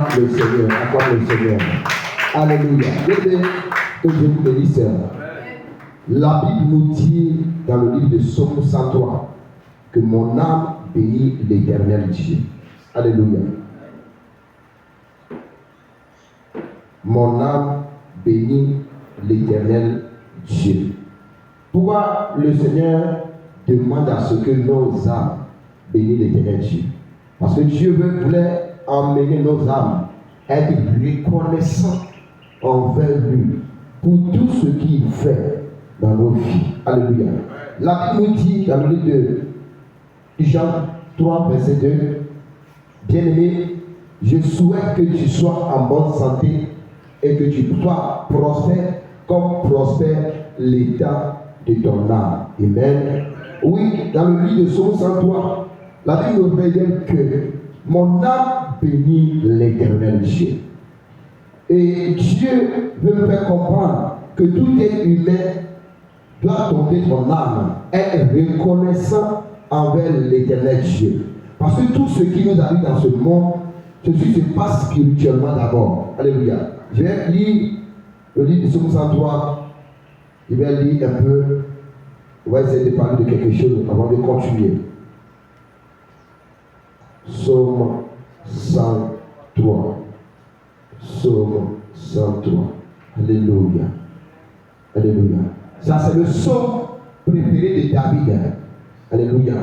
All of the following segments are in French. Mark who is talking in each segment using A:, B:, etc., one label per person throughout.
A: Le Seigneur, acclame le Seigneur. Alléluia. Que Dieu vous bénisse. La Bible nous dit dans le livre de Psaume 103 que mon âme bénit l'Éternel Dieu. Alléluia. Mon âme bénit l'Éternel Dieu. Pourquoi le Seigneur demande à ce que nos âmes bénissent l'Éternel Dieu? Parce que Dieu voulait emmener nos âmes à être reconnaissants envers lui pour tout ce qu'il fait dans nos vies. Alléluia. La Bible nous dit dans le livre de Jean 3, verset 2, bien-aimé, je souhaite que tu sois en bonne santé et que tu sois prospère comme prospère l'état de ton âme. Amen. Oui, dans le livre de Psaume 103, la Bible nous révèle que mon âme bénit l'Éternel Dieu. Et Dieu veut me faire comprendre que tout être humain doit tomber ton âme, être reconnaissant envers l'Éternel Dieu. Parce que tout ce qui nous arrive dans ce monde, ceci se passe spirituellement d'abord. Alléluia. Je vais lire le livre de Psaume 103. Je vais lire un peu. On va essayer de parler de quelque chose avant de continuer. Psaume 103. Psaume 103. Alléluia. Alléluia. Ça, c'est le psaume préféré de David. Alléluia.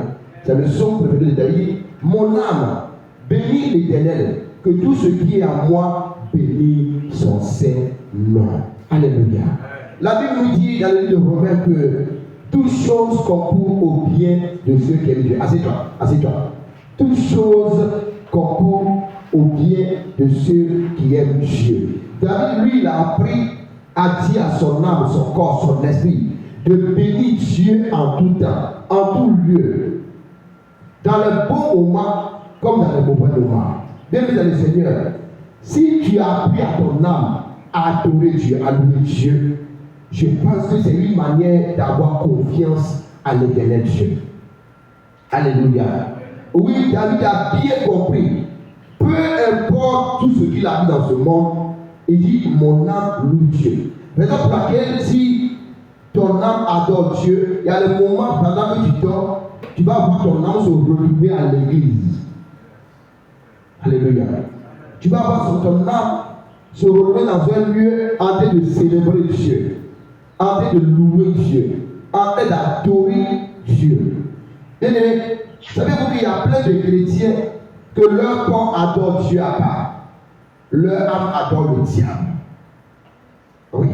A: C'est le psaume préféré de David. Mon âme bénit l'Éternel, que tout ce qui est à moi bénit son saint nom. Alléluia. La Bible nous dit dans le livre de Romains que toutes choses concourent au bien de ceux qui aiment Dieu. Assieds-toi, assieds-toi. Toutes choses concourent au bien de ceux qui aiment Dieu. David, lui, il a appris à dire à son âme, son corps, son esprit, de bénir Dieu en tout temps, en tout lieu, dans le bon moment comme dans le mauvais moment. Bien-aimé dans le Seigneur, si tu as appris à ton âme à adorer Dieu, à louer Dieu, je pense que c'est une manière d'avoir confiance à l'Éternel Dieu. Alléluia. Oui, David a bien compris. Peu importe tout ce qu'il a vu dans ce monde, il dit mon âme loue Dieu. Raison pour laquelle si ton âme adore Dieu, il y a le moment pendant que tu dors, tu vas voir ton âme se retrouver à l'église. Alléluia. Tu vas voir ton âme se retrouver dans un lieu en train de célébrer Dieu, en train de louer Dieu, en train d'adorer Dieu. Bien-aimé, savez-vous qu'il y a plein de chrétiens que leur corps adore Dieu à part. Leur âme adore le diable. Oui.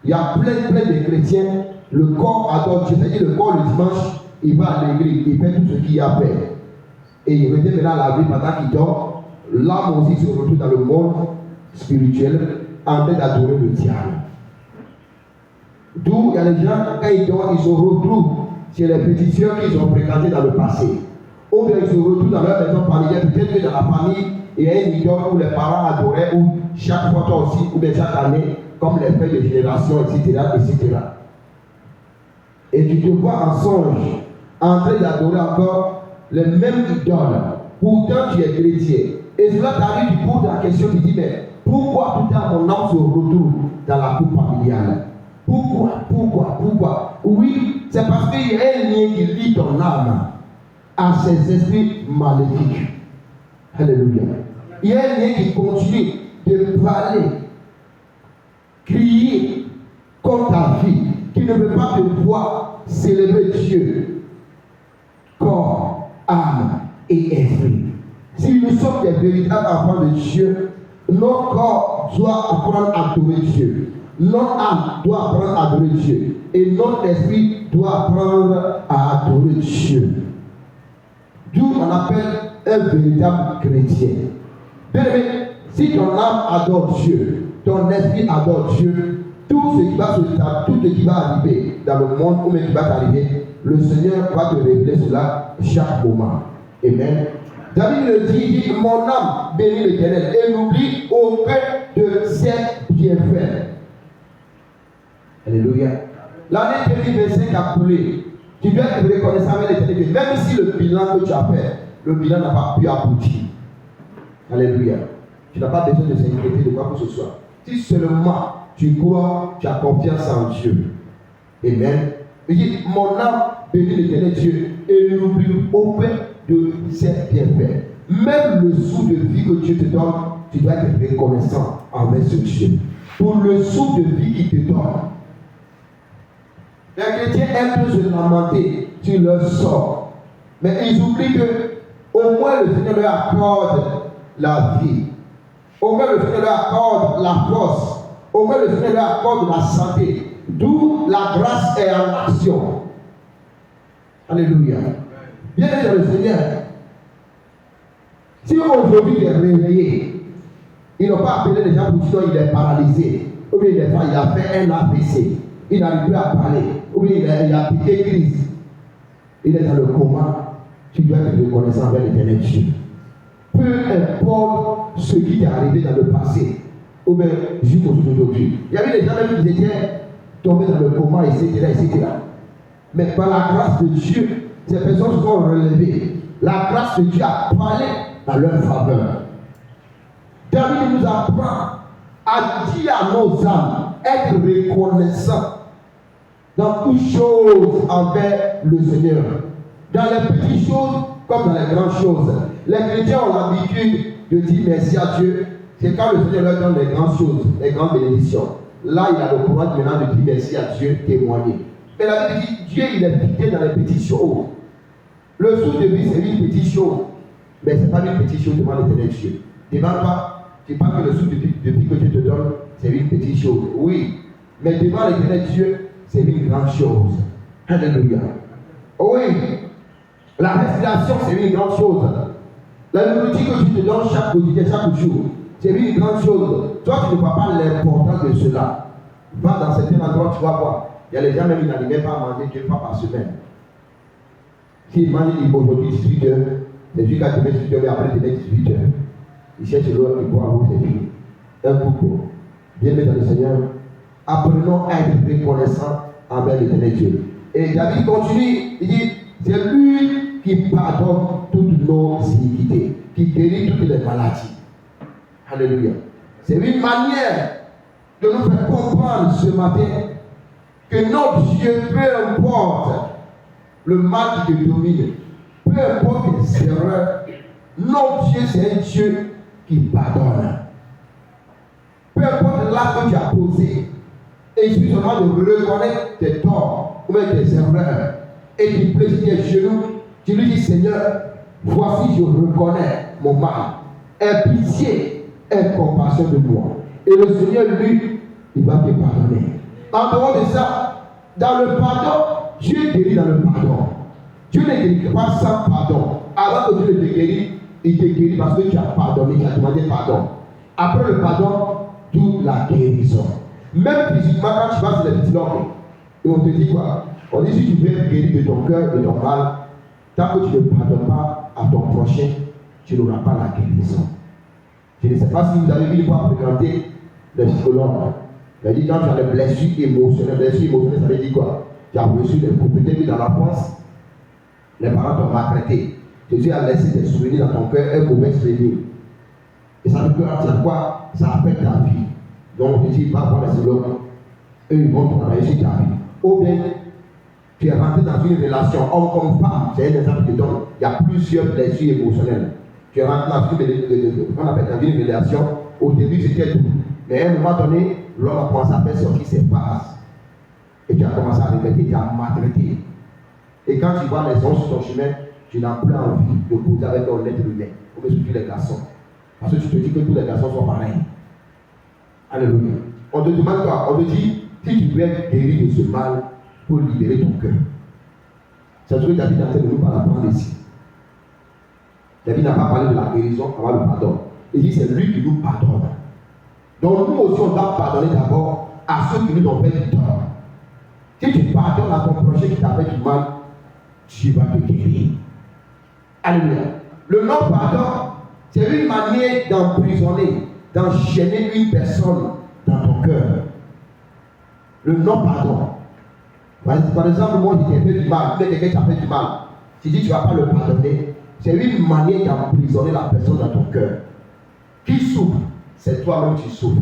A: Il y a plein de chrétiens, le corps adore Dieu. C'est-à-dire le corps le dimanche, il va à l'église, il fait tout ce qu'il y a à faire. Et il revient maintenant à la vie pendant qu'il dort. L'âme aussi se retrouve dans le monde spirituel en train d'adorer le diable. D'où il y a les gens, quand ils dorment, ils se retrouvent chez les petits sœurs qu'ils ont fréquentés dans le passé. Ou bien ils se retrouvent dans leur maison familiale, peut-être que dans la famille, il y a une idole où les parents adoraient, où chaque fois toi aussi, ou bien chaque année, comme les fêtes de génération, etc., etc. Et tu te vois en songe, en train d'adorer encore les mêmes idoles. Pourtant tu es chrétien. Et cela t'arrive, tu poses la question, tu dis, mais pourquoi tout le temps mon âme se retrouve dans la coupe familiale? Pourquoi? Oui, c'est parce qu'il y a un lien qui lie ton âme à ces esprits maléfiques. Alléluia. Il y a un lien qui continue de parler, crier contre ta vie, qui ne veut pas te voir célébrer Dieu, corps, âme et esprit. Si nous sommes des véritables enfants de Dieu, notre corps doit apprendre à adorer Dieu. Notre âme doit apprendre à adorer Dieu. Et notre esprit doit apprendre à adorer Dieu. D'où on appelle un véritable chrétien. Bien aimé, si ton âme adore Dieu, ton esprit adore Dieu, tout ce qui va arriver dans le monde ou même qui va t'arriver, le Seigneur va te révéler cela chaque moment. Amen. David le dit, il dit, mon âme bénit l'Éternel et n'oublie aucun de ses bienfaits. Alléluia. L'année 2025 a coulé. Tu dois être reconnaissant avec l'Éternel, même si le bilan que tu as fait, le bilan n'a pas pu aboutir. Alléluia. Tu n'as pas besoin de s'inquiéter de quoi que ce soit. Si seulement tu crois, tu as confiance en Dieu. Amen. Il dit, mon âme bénit l'Éternel Dieu et n'oublie aucun de ses bienfaits. Même le sou de vie que Dieu te donne, tu dois être reconnaissant envers ce Dieu. Pour le sou de vie qu'il te donne. Les chrétiens aiment se lamenter sur leur sort. Mais ils oublient que au moins le Seigneur leur accorde la vie. Au moins le Seigneur leur accorde la force. Au moins le Seigneur leur accorde la santé. D'où la grâce est en action. Alléluia. Bien aimé dans le Seigneur. Si aujourd'hui il est réveillé, ils n'ont pas appelé les gens pour dire qu'il est paralysé. Ou bien il a fait un AVC. Il n'arrive plus à parler. Ou bien il a piqué crise. Il est dans le coma. Tu dois être reconnaissant envers l'Éternel Dieu. Peu importe ce qui t'est arrivé dans le passé, ou bien jusqu'aujourd'hui. Il y avait des gens même qui étaient tombés dans le coma, etc. Mais par la grâce de Dieu, ces personnes se sont relevées. La grâce de Dieu a parlé dans leur faveur. David nous apprend à dire à nos âmes, être reconnaissants dans toutes choses envers le Seigneur. Dans les petites choses comme dans les grandes choses. Les chrétiens ont l'habitude de dire merci à Dieu. C'est quand le Seigneur leur donne les grandes choses, les grandes bénédictions. Là, il a le courage maintenant de dire merci à Dieu, témoigner. Mais la Bible dit, Dieu, il est fidèle dans les petites choses. Le sou de vie, c'est une petite chose. Mais ce n'est pas une petite chose devant l'Éternel Dieu. Demande pas, tu parles que le sou de vie que Dieu te donne, c'est une petite chose. Oui. Mais devant l'Éternel Dieu, c'est une grande chose. Alléluia. Oui. La respiration, c'est une grande chose. La nourriture que tu te donnes chaque jour, c'est une grande chose. Toi, tu ne vois pas l'importance de cela. Va dans certains endroits, tu vas voir. Il y a les gens même qui n'arrivaient pas à manger 2 fois par semaine. S'ils mangent aujourd'hui 18 heures, c'est juste qu'à 18 heures et après 18 heures. Ils cherchent l'eau qui boit, c'est fini. Un couple. Bien-aimés dans le Seigneur, apprenons à être reconnaissants envers l'Éternel Dieu. Et David continue, il dit, c'est lui qui pardonne toutes nos iniquités, qui guérit toutes les maladies. Alléluia. C'est une manière de nous faire comprendre ce matin que notre Dieu, peu importe le mal qui te domine, peu importe les erreurs, notre Dieu, c'est un Dieu qui pardonne. Peu importe l'acte que tu as posé, et il suffit seulement de reconnaître tes torts ou même tes erreurs, et tu places tes genoux, tu lui dis, Seigneur, voici je reconnais mon mal. Aie pitié, aie compassion de moi. Et le Seigneur, lui, il va te pardonner. En dehors de ça, dans le pardon, Dieu guérit dans le pardon. Dieu ne guérit pas sans pardon. Avant que Dieu ne te guérisse, il te guérit parce que tu as pardonné, tu as demandé pardon. Après le pardon, toute la guérison. Même physiquement, quand tu vas sur les petits langues, et on te dit quoi? On dit si tu veux être guéri de ton cœur et de ton mal, tant que tu ne pardonnes pas à ton prochain, tu n'auras pas la guérison. Je ne sais pas si vous avez vu une fois fréquenter les psychologues. Il a dit quand tu as des blessures émotionnelles, ça veut dire quoi? Tu as reçu des coups. Peut-être dans la France, les parents t'ont maltraité. Jésus a laissé des souvenirs dans ton cœur, un mauvais souvenir. Et ça veut dire quoi? Ça affecte ta vie. Donc, Jésus va voir les psychologues. Eux, ils vont travailler sur ta vie. Ou bien, tu es rentré dans une relation homme comme femme. C'est un exemple que je donne. Il y a plusieurs blessures émotionnelles. Tu es rentré dans une relation. Au début, c'était tout. Mais à un moment donné, l'homme a commencé à faire sortir ses passes. Et tu as commencé à répéter, tu as maltraité. Et quand tu vois les hommes sur ton chemin, tu n'as plus envie de causer avec ton être humain, ou bien surtout les garçons. Parce que tu te dis que tous les garçons sont pareils. Alléluia. On te demande quoi? On te dit, si tu veux être guéri de ce mal, pour libérer ton cœur. C'est ce que David a fait de nous par la parole ici. David n'a pas parlé de la guérison avant le pardon. Il dit c'est lui qui nous pardonne. Donc nous aussi on doit pardonner d'abord à ceux qui nous ont fait du tort. Si tu pardonnes à ton prochain qui t'a fait du mal, tu vas te guérir. Alléluia. Le non-pardon, c'est une manière d'emprisonner, d'enchaîner une personne dans ton cœur. Le non-pardon. Par exemple, moi je t'ai fait du mal, mais quelqu'un t'a fait du mal. Si tu dis que tu ne vas pas le pardonner, c'est une manière d'emprisonner la personne dans ton cœur. Qui souffre? C'est toi-même qui souffres.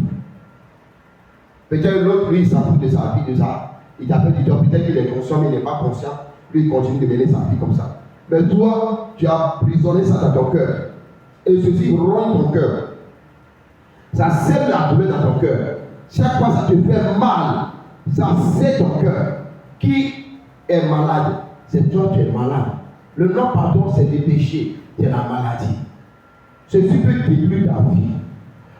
A: Peut-être l'autre, lui, il s'en fout de sa vie, de ça. Il t'appelle du temps, peut-être qu'il est conscient, mais il n'est pas conscient. Lui, il continue de mener sa vie comme ça. Mais toi, tu as prisonné ça dans ton cœur. Et ceci ronge ton cœur. Ça sème la douleur dans ton cœur. Chaque fois, ça te fait mal. Ça sait ton cœur. Qui est malade? C'est toi qui es malade. Le non-pardon, c'est le péché, c'est la maladie. Ceci peut détruire ta vie.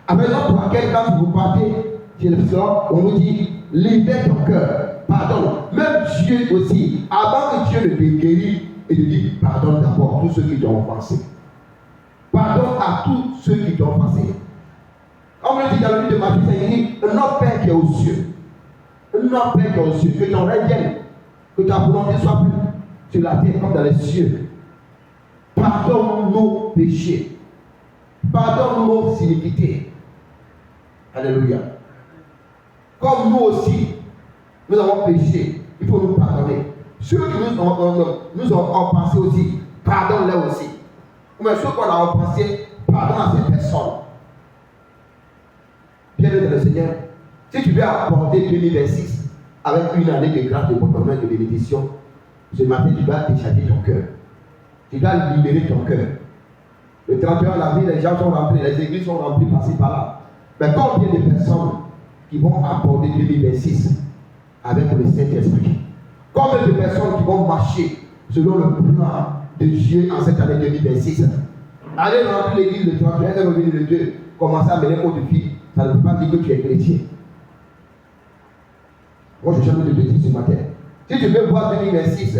A: Avec pour laquelle, quand vous partez chez le psychologue, on vous dit libère ton cœur. Pardon. Même Dieu aussi, avant que Dieu ne te guérisse, il te dit pardonne d'abord tous ceux qui t'ont offensé. Pardonne à tous ceux qui t'ont offensé. Comme le dit dans le livre de Matthieu, il dit notre Père qui est aux cieux. Notre Père qui est aux cieux, que ton règne vienne, que ta volonté soit plus sur la terre comme dans les cieux. Pardonne nos péchés. Pardonne nos iniquités. Alléluia. Comme nous aussi, nous avons péché, il faut nous pardonner. Ceux qui nous ont offensés aussi, pardonne-les aussi. Mais ceux qu'on a offensés, pardonne à ces personnes. Bien-aimé dans le Seigneur, si tu veux apporter 2026 avec une année de grâce, de bonheur, de bénédiction, ce matin, tu dois décharger ton cœur. Tu dois libérer ton cœur. Le 31 avril, les gens sont remplis, les églises sont remplies par-ci, par-là. Mais combien de personnes qui vont apporter 2026 avec le Saint-Esprit? Combien de personnes qui vont marcher selon le plan de Dieu en cette année 2026? Allez remplir l'église le 31 et revenir le 2. Commencez à mener au défi. Ça ne veut pas dire que tu es chrétien. Moi, je change de te dire ce matin. Si tu veux voir 2026,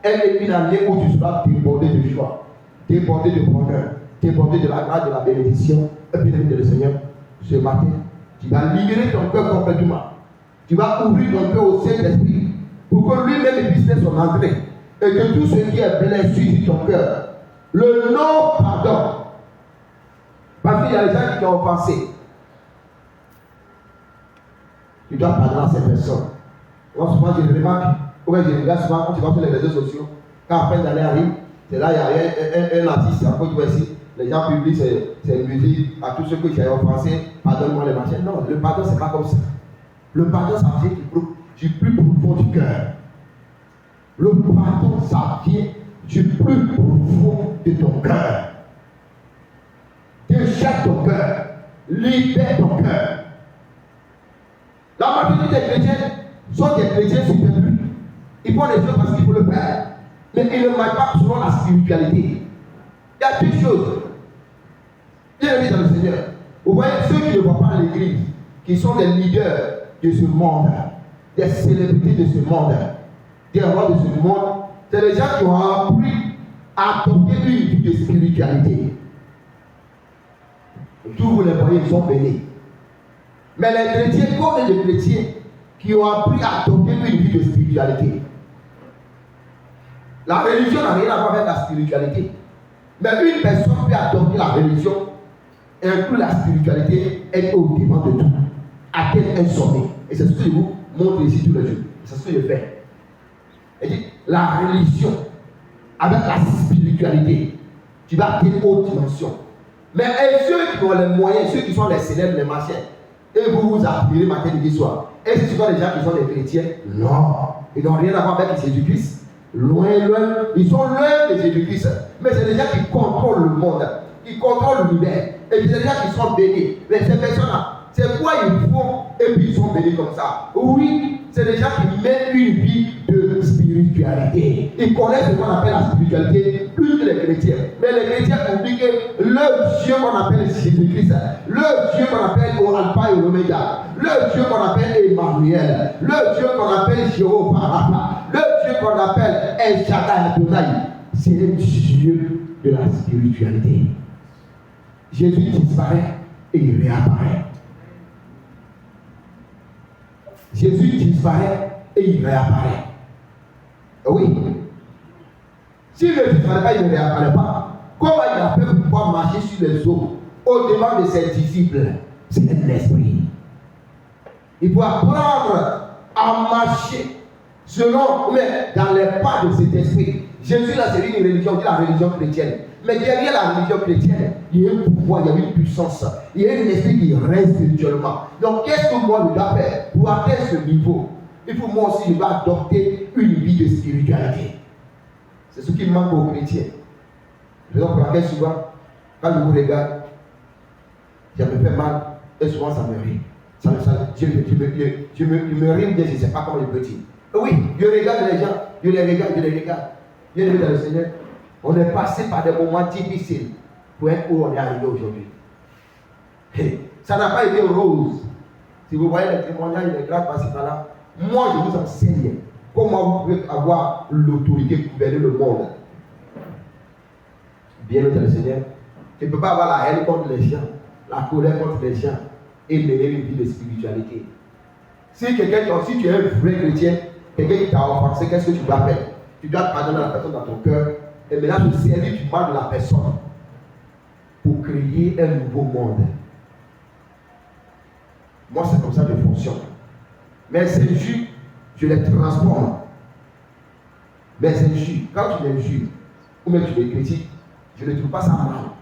A: elle est une année où tu seras débordé de joie, débordé de bonheur, débordé de la grâce, de la bénédiction. Et bien aimé de le Seigneur, ce matin, tu vas libérer ton cœur complètement. Tu vas ouvrir ton cœur au Saint-Esprit pour que lui-même puisse faire son entrée. Et que tout ce qui est blessé sur ton cœur, le non-pardon. Parce qu'il y a des gens qui t'ont offensé. Tu dois pardonner à ces personnes. Moi, souvent, je remarque, ou bien je regarde souvent quand tu vas sur les réseaux sociaux, quand après l'année arrive, c'est là, il y a un artiste, à côté de ici, les gens publient ces musiques à tous ceux que tu as offensés, pardonne-moi les machins. Non, le pardon, c'est pas comme ça. Le pardon, ça vient du plus profond du cœur. Le pardon, ça vient du plus profond de ton cœur. Décharge ton cœur. Libère ton cœur. La majorité des chrétiens sont des chrétiens superbus. Ils font les choses parce qu'il faut le faire. Mais ils ne marchent pas selon la spiritualité. Il y a deux choses. Bien aimé dans le Seigneur. Vous voyez ceux qui ne vont pas à l'église, qui sont des leaders de ce monde, des célébrités de ce monde, des rois de ce monde, c'est les gens qui ont appris à adopter une vie de spiritualité. Tous vous les voyez, ils sont bénis. Mais les chrétiens, comme les chrétiens, qui ont appris à adopter une vie de spiritualité. La religion n'a rien à voir avec la spiritualité. Mais une personne peut adopter la religion, inclure la spiritualité, être au devant de tout, atteindre un sommet. Et c'est ce que je vous montre ici tous les jours. C'est ce que je fais. Et dit, la religion, avec la spiritualité, tu vas atteindre une haute dimension. Mais ceux qui ont les moyens, ceux qui sont les célèbres, les machins, et vous vous admirez matin, midi, soir. Et ce sont les gens qui sont des chrétiens? Non. Ils n'ont rien à voir avec Jésus-Christ. Loin, loin. Ils sont loin de Jésus-Christ. Mais c'est des gens qui contrôlent le monde. Qui contrôlent l'univers. Et puis c'est des gens qui sont bénis. Mais ces personnes-là, c'est quoi ils font et puis ils sont bénis comme ça? Oui, c'est des gens qui mènent une vie de spiritualité. Ils connaissent ce qu'on appelle la spiritualité plus que les chrétiens. Mais les chrétiens oublient que le Dieu qu'on appelle Jésus-Christ, le Dieu qu'on appelle au Alpha et l'Oméga, le Dieu qu'on appelle Emmanuel, le Dieu qu'on appelle Jéhovah Rapha, le Dieu qu'on appelle El Shaddai Adonai, c'est le Dieu de la spiritualité. Jésus disparaît et il réapparaît. Jésus disparaît et il réapparaît. Oui. S'il ne disparaît pas, il ne réapparaît pas. Comment il a pu pouvoir marcher sur les eaux au-devant de ses disciples? C'est un esprit. Il faut apprendre à marcher selon, mais dans les pas de cet esprit. Jésus, là, c'est une religion, on dit la religion chrétienne. Mais derrière la religion chrétienne, il y a un pouvoir, il y a une puissance, il y a un esprit qui reste spirituellement. Donc, qu'est-ce que moi je dois faire pour atteindre ce niveau? Il faut moi aussi, je dois adopter une vie de spiritualité. C'est ce qui manque aux chrétiens. C'est pour laquelle souvent, quand je vous regarde, ça me fait mal et souvent ça me rit. Je me rime bien, je ne sais pas comment je peux dire. Oui, je regarde les gens, je les regarde. Bien aimé dans le Seigneur, on est passé par des moments difficiles pour être où on est arrivé aujourd'hui. Ça n'a pas été rose. Si vous voyez les témoignages, les grâces par-ci par-là, moi je vous enseigne comment vous pouvez avoir l'autorité pour gouverner le monde. Bien aimé dans le Seigneur, tu ne peux pas avoir la haine contre les gens, la colère contre les gens et mener une vie de spiritualité. Si tu es un vrai chrétien, quelqu'un qui t'a offensé, qu'est-ce que tu dois faire? Tu dois pardonner la personne dans ton cœur et maintenant te servir du mal de la personne pour créer un nouveau monde. Moi, c'est comme ça que je fonctionne. Mes injures, je les transforme. Mes injures, quand tu m'injures ou même tu les critiques, je ne trouve pas ça mal.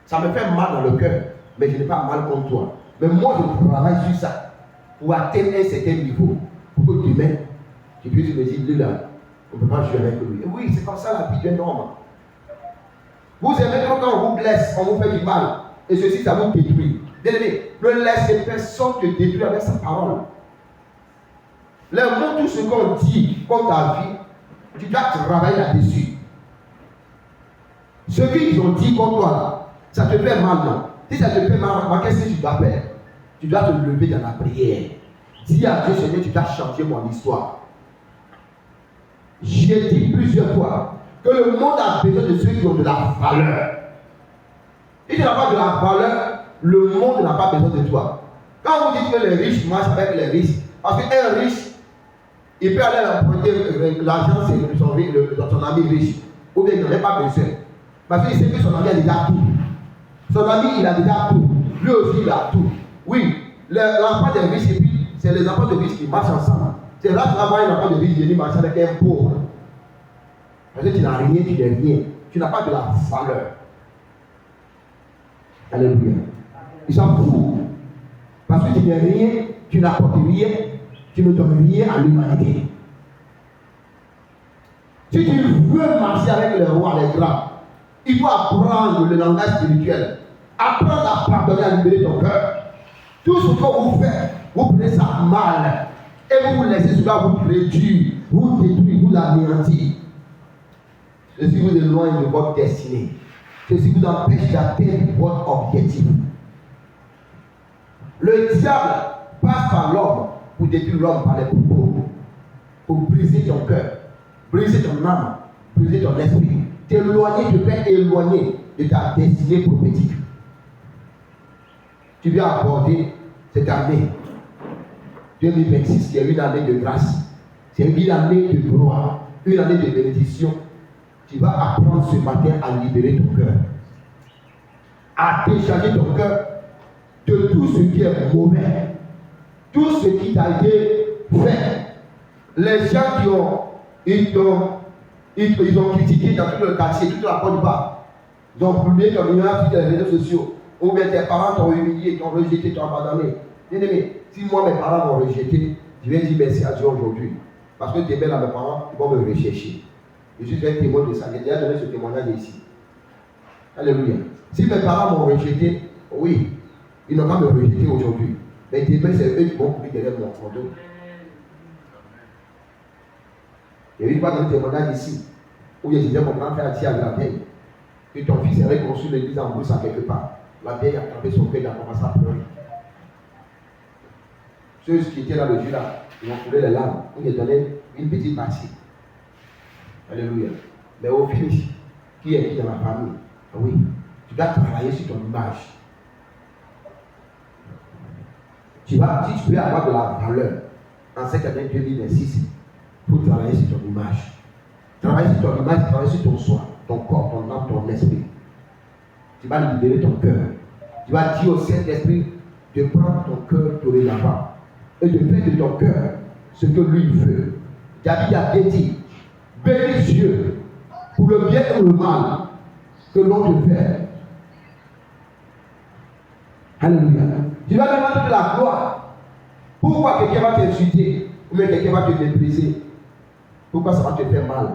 A: Ça me fait mal dans le cœur, mais je n'ai pas mal contre toi. Mais moi, je travaille sur ça pour atteindre un certain niveau. Pour que demain, tu puisses me dire, lui là, on ne peut pas jouer avec lui. Et oui, c'est comme ça la vie d'un homme. Vous aimez quand on vous blesse, on vous fait du mal. Et ceci, ça vous détruit. Bien-aimé, ne laissez personne te détruire avec sa parole. Le monde, tout ce qu'on dit contre ta vie, tu dois travailler là-dessus. Ce qu'ils ont dit contre toi, ça te fait mal, non? Si ça te fait mal, qu'est-ce que tu dois faire? Tu dois te lever dans la prière. Dis à Dieu, Seigneur, tu dois changer mon histoire. J'ai dit plusieurs fois que le monde a besoin de ceux qui ont de la valeur. Si tu n'as pas de la valeur, le monde n'a pas besoin de toi. Quand vous dites que les riches marchent avec les riches, parce qu'un riche, il peut aller emprunter l'argent, c'est son ami riche, ou bien il n'en a pas besoin. Parce qu'il sait que son ami a déjà tout. Son ami, il a déjà tout. Lui aussi, il a tout. Oui, l'enfant des riches, et puis c'est les enfants de riches qui marchent ensemble. C'est là que tu vas voir un enfant de riche venir marcher avec un pauvre. Parce que tu n'as rien, tu n'es rien. Tu n'as pas de la valeur. Alléluia. Ils s'en foutent. Parce que tu n'es rien, tu n'apportes rien, tu ne donnes rien à l'humanité. Si tu veux marcher avec les rois, les grands, il faut apprendre le langage spirituel. Apprendre à pardonner, à libérer ton cœur. Tout ce que vous faites, vous prenez ça mal. Et vous vous laissez cela vous réduire, vous détruire, vous anéantir. Ceci vous éloigne de votre destinée. Ceci vous empêche d'atteindre votre objectif. Le diable passe par l'homme pour détruire l'homme par les propos, pour briser ton cœur, briser ton âme, briser ton esprit, t'éloigner, te faire éloigner de ta destinée prophétique. Tu viens aborder cette année 2026 qui est une année de grâce, c'est une année de gloire, une année de bénédiction. Tu vas apprendre ce matin à libérer ton cœur, à décharger ton cœur de tout ce qui est mauvais, tout ce qui t'a été fait. Les gens ils ont critiqué dans tout le quartier, toute la Côte d'Ivoire. Ils ont publié ton image sur les réseaux sociaux. Ou bien tes parents t'ont humilié, t'ont rejeté, t'ont abandonné. Bien aimé, si moi mes parents m'ont rejeté, je vais dire merci à Dieu aujourd'hui. Parce que demain à mes parents, ils vont me rechercher. Je suis un témoin de ça. J'ai déjà donné ce témoignage ici. Alléluia. Si mes parents m'ont rejeté, oui, ils n'ont pas me rejeté aujourd'hui. Mais demain, c'est eux qui vont courir derrière mon dos. Il y a eu pas de témoignage ici, où je disais mon grand frère a dit à la vieille que ton fils avait construit l'église en brousse à quelque part. La vieille a attrapé son cœur et a commencé à pleurer. Ceux qui étaient là le jour là, ils ont coulé les larmes. On lui a donné une petite partie. Alléluia. Mais au finish, qui est qui dans la famille? Oui, tu dois travailler sur ton image. Si tu veux avoir de la valeur en cette année 2026, il faut travailler sur ton image. Travailler sur ton image, travailler sur ton soi, ton corps, ton âme, ton esprit. Tu vas libérer ton cœur. Tu vas dire au Saint-Esprit de prendre ton cœur dorénavant et de faire de ton cœur ce que lui veut. David a dit, bénis Dieu pour le bien ou le mal que l'on te fait. Alléluia. Tu vas demander de la gloire. Pourquoi quelqu'un va t'insulter ou bien quelqu'un va te mépriser? Pourquoi ça va te faire mal?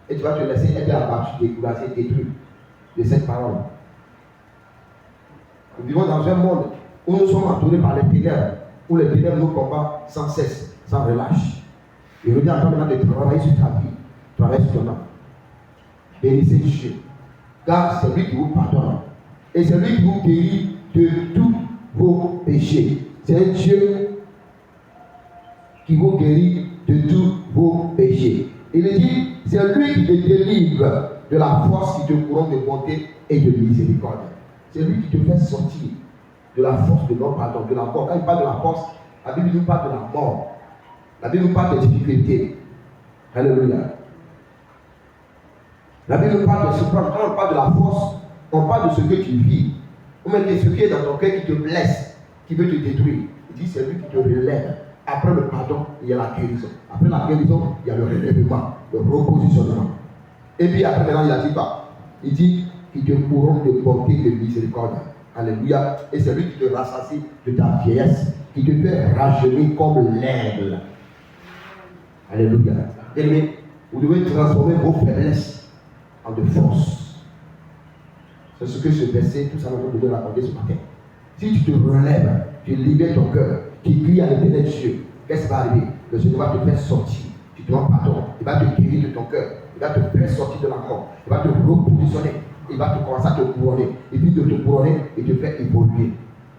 A: Et tu vas te laisser être abattu, découragé, détruit de cette parole. Nous vivons dans un monde où nous sommes entourés par les ténèbres, où les ténèbres nous combattent sans cesse, sans relâche. Et reviens encore maintenant de travailler sur ta vie, travailler sur ton âme. Bénissez Dieu. Car c'est lui qui vous pardonne. Et c'est lui qui vous guérit de tous vos péchés. C'est un Dieu qui vous guérit de tous vos péchés. Il dit, c'est lui qui te délivre de la force qui te couronne de bonté et de miséricorde. C'est lui qui te fait sortir de la force de non-pardon, de la mort. Quand il parle de la force, la Bible nous parle de la mort. La Bible nous parle des difficultés. Alléluia. La Bible nous parle de ce plan. Quand on parle de la force, on parle de ce que tu vis. Ou même de ce qui est dans ton cœur qui te blesse, qui veut te détruire. Il dit, c'est lui qui te relève. Après le pardon, il y a la guérison. Après la guérison, il y a le relèvement, le repositionnement. Et puis après, maintenant, il a dit quoi? Il dit qu'il te couronne de bonté et de miséricorde. Alléluia. Et c'est lui qui te rassasie de ta vieillesse, qui te fait rajeunir comme l'aigle. Alléluia. Bien-aimés, vous devez transformer vos faiblesses en de force. C'est ce que ce verset, tout ça, nous devons raconter ce matin. Si tu te relèves, tu libères ton cœur, tu cries à l'éternel Dieu, qu'est-ce qui va arriver? Le Seigneur va te faire sortir. Tu te demandes pardon. Il va te guérir de ton cœur. Il va te faire sortir de la mort. Il va te repositionner. Il va te commencer à te couronner. Et puis de te couronner, il te fait évoluer.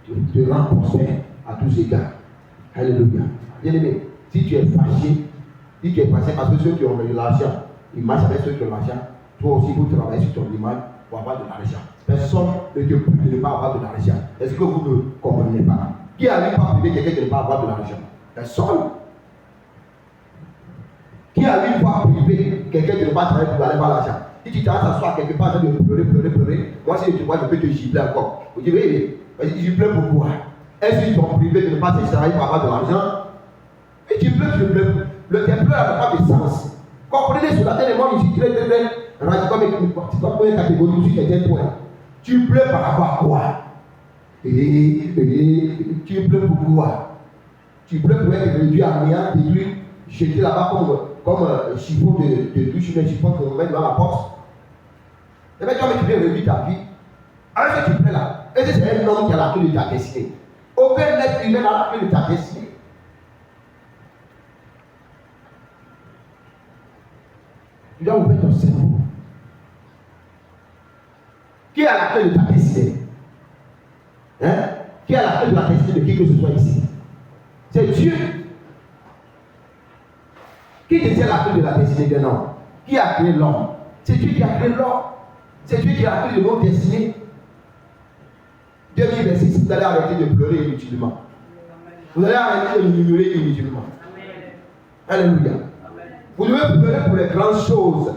A: Tu te rends prospère à tous égards. Alléluia. Bien-aimé, si tu es fâché, si tu es fâché parce que ceux qui ont de l'argent, ils marchent avec ceux qui ont de l'argent, toi aussi, il faut travailler sur ton image pour avoir de l'argent. Personne ne te prie de ne pas avoir de l'argent. Est-ce que vous ne comprenez pas? Qui arrive à priver quelqu'un de ne pas avoir de l'argent? Personne. Qui arrive à priver quelqu'un de ne pas travailler pour aller avoir l'argent? Si tu t'arrêtes à s'asseoir quelque part, de pleurer, moi si tu vois, je peux te gibler encore. Vous dites, oui, je pleure pourquoi? Est-ce qu'ils t'ont privé de ne pas travailler pour avoir de l'argent? Et tu pleures, tu pleures. Le pleurs n'a pas de sens. Comprenez cela, tellement je suis très radical, mais tu vas prendre une catégorie sur quelqu'un point. Tu pleures par rapport à quoi? Tu pleures pourquoi? Tu pleures pour être réduit à néant, détruit, jeté là-bas comme un chiffon de douche, un chiffon qu'on met devant la porte. Et bien, tu viens réduire ta vie. Alors que tu plais là, et c'est un homme qui a la clé de ta destinée. Aucun être humain n'a la clé de ta destinée. Tu dois ouvrir ton cerveau. Qui a la clé de ta destinée? Hein? Qui a la clé de la destinée de qui que ce soit ici? C'est Dieu. Qui détient la clé de la destinée d'un homme? Qui a créé l'homme? C'est Dieu qui a créé l'homme. C'est Dieu qui a créé de nos destinées. 2026, vous allez arrêter de pleurer inutilement. Vous allez arrêter de murmurer inutilement. Alléluia. Vous devez pleurer pour les grandes choses.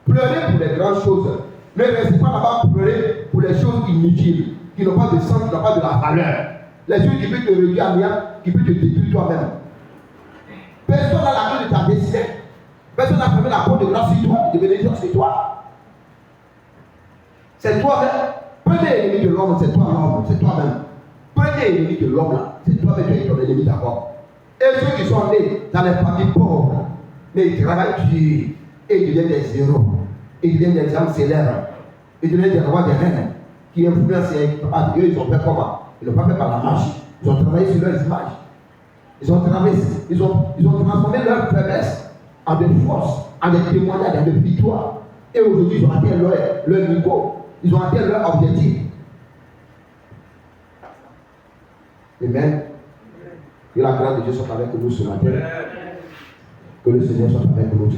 A: Pleurez pour les grandes choses. Ne restez pas là-bas pleurer pour les choses inutiles, qui n'ont pas de sens, qui n'ont pas de la valeur. Les choses qui peuvent te réduire à néant, qui peuvent te détruire toi-même. Personne n'a la clé de ta destinée. Personne n'a fermé la porte de grâce sur toi, de bénédiction sur toi. C'est toi-même. Prenez l'ennemi de l'homme, c'est toi l'homme, c'est toi-même. Prenez l'ennemi de l'homme là, c'est toi-même qui es ton ennemi d'abord. Et ceux qui sont nés dans les familles pauvres, mais ils travaillent dur, et ils deviennent des héros, ils deviennent des hommes célèbres, ils deviennent des rois des reines, qui influencent et eux, ils ont fait comment? Ils n'ont pas fait par la magie, ils ont travaillé sur leurs images. Ils ont transformé leur faiblesse en des forces, en des témoignages, en des victoires. Et aujourd'hui, ils ont atteint leur niveau. Ils ont atteint leur objectif. Amen. Que la grâce de Dieu soit avec nous ce matin. Que le Seigneur soit avec nous.